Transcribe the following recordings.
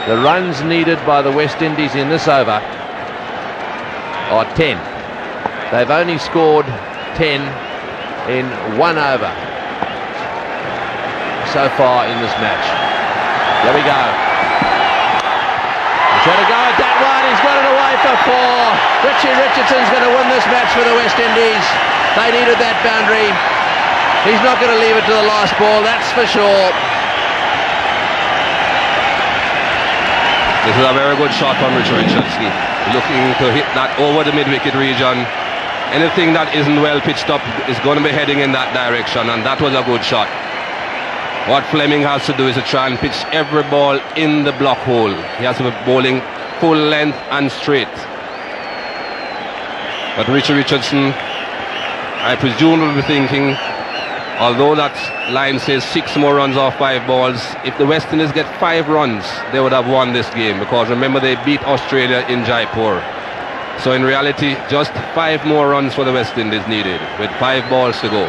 The runs needed by the West Indies in this over are 10. They've only scored 10 in one over so far in this match. There we go. He's got to go at that one. He's got it away for 4. Richie Richardson's going to win this match for the West Indies. They needed that boundary. He's not going to leave it to the last ball, that's for sure. This is a very good shot from Richie Richardson. Looking to hit that over the mid-wicket region. Anything that isn't well pitched up is going to be heading in that direction, and that was a good shot. What Fleming has to do is to try and pitch every ball in the block hole. He has to be bowling full length and straight. But Richie Richardson, I presume, will be thinking, although that line says 6 more runs off 5 balls, if the West Indies get 5 runs, they would have won this game, because remember, they beat Australia in Jaipur. So in reality, just 5 more runs for the West Indies needed, with 5 balls to go.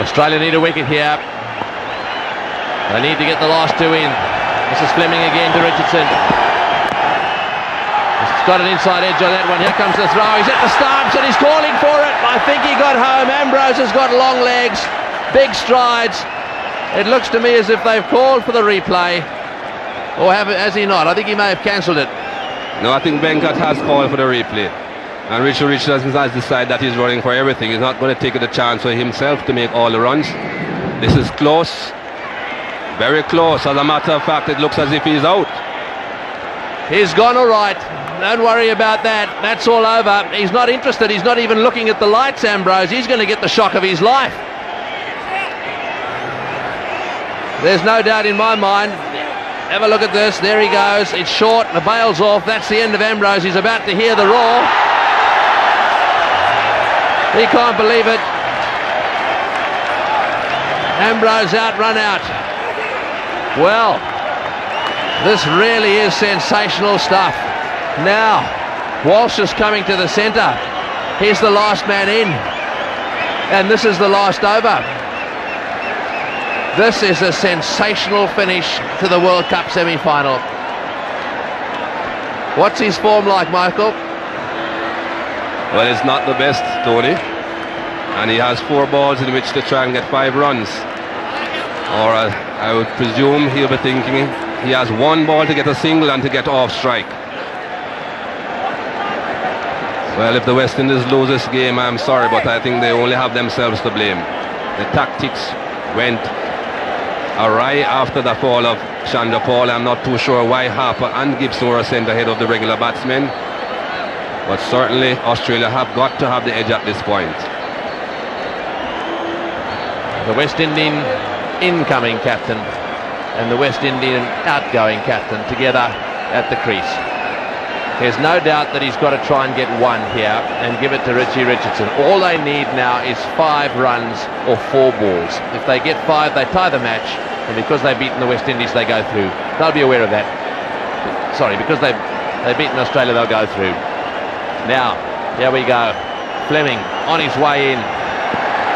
Australia need a wicket here. They need to get the last 2 in. This is Fleming again to Richardson. He's got an inside edge on that one. Here comes the throw. He's at the stumps and he's calling for it. I think he got home. Ambrose has got long legs, big strides. It looks to me as if they've called for the replay. Or has he not? I think he may have cancelled it. No, I think Venkat has called for the replay. And Richard Richardson has decided that he's running for everything. He's not going to take the chance for himself to make all the runs. This is close. Very close. As a matter of fact, it looks as if he's out. He's gone all right. Don't worry about that. That's all over. He's not interested. He's not even looking at the lights, Ambrose. He's going to get the shock of his life. There's no doubt in my mind. Have a look at this. There he goes. It's short. The bail's off. That's the end of Ambrose. He's about to hear the roar. He can't believe it. Ambrose out, run out. Well, this really is sensational stuff. Now, Walsh is coming to the centre. Here's the last man in. And this is the last over. This is a sensational finish to the World Cup semi-final. What's his form like, Michael? Well, it's not the best, Tony. And he has 4 balls in which to try and get 5 runs. Or I would presume he'll be thinking he has 1 ball to get a single and to get off strike. Well, if the West Indies lose this game, I'm sorry, but I think they only have themselves to blame. The tactics went awry after the fall of Chandra Paul. I'm not too sure why Harper and Gibson were sent ahead of the regular batsmen. But certainly Australia have got to have the edge at this point. The West Indian incoming captain and the West Indian outgoing captain together at the crease. There's no doubt that he's got to try and get 1 here and give it to Richie Richardson. All they need now is 5 runs or 4 balls. If they get 5, they tie the match, and because they've beaten the West Indies, they go through. They'll be aware of that. Sorry, because they've beaten Australia, they'll go through. Now, here we go. Fleming on his way in.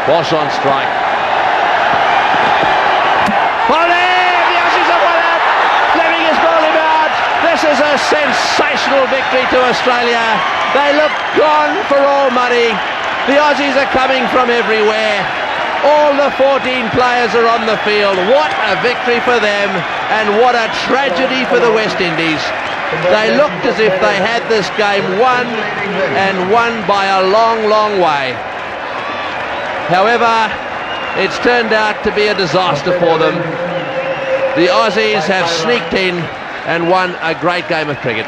Walsh on strike. Oh, there! The Aussies have won it! Fleming has bowled him out. This is a sensational victory to Australia. They look gone for all money. The Aussies are coming from everywhere. All the 14 players are on the field. What a victory for them, and what a tragedy for the West Indies. They looked as if they had this game won, and won by a long, long way. However, it's turned out to be a disaster for them. The Aussies have sneaked in and won a great game of cricket.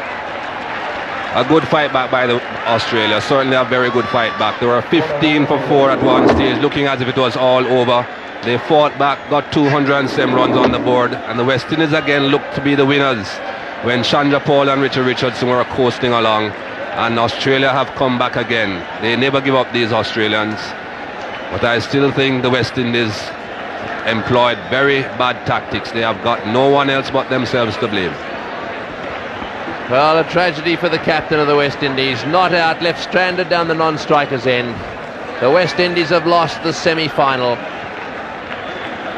A good fight back by Australia, certainly a very good fight back. They were 15 for 4 at one stage, looking as if it was all over. They fought back, got 207 runs on the board, and the West Indies again looked to be the winners when Chandra Paul and Richard Richardson were coasting along, and Australia have come back again. They never give up, these Australians, but I still think the West Indies employed very bad tactics. They have got no one else but themselves to blame. Well, a tragedy for the captain of the West Indies. Not out, left stranded down the non-striker's end. The West Indies have lost the semi-final.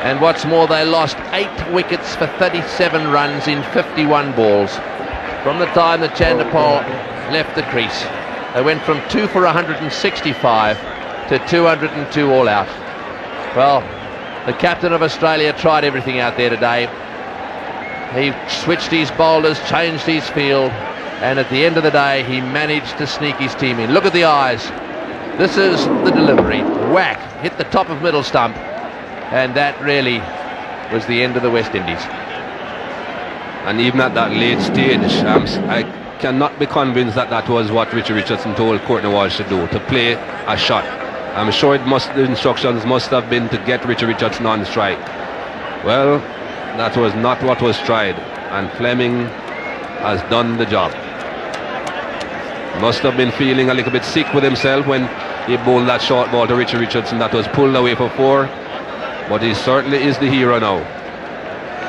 And what's more, they lost 8 wickets for 37 runs in 51 balls. From the time that Chanderpaul left the crease, they went from 2 for 165 to 202 all out. Well, the captain of Australia tried everything out there today. He switched his bowlers, changed his field, and at the end of the day, he managed to sneak his team in. Look at the eyes. This is the delivery. Whack, hit the top of middle stump, and that really was the end of the West Indies. And even at that late stage, I cannot be convinced that that was what Richie Richardson told Courtney Walsh to do, to play a shot. I'm sure the instructions must have been to get Richie Richardson on strike. Well, that was not what was tried, and Fleming has done the job. Must have been feeling a little bit sick with himself when he bowled that short ball to Richie Richardson that was pulled away for 4, but he certainly is the hero now.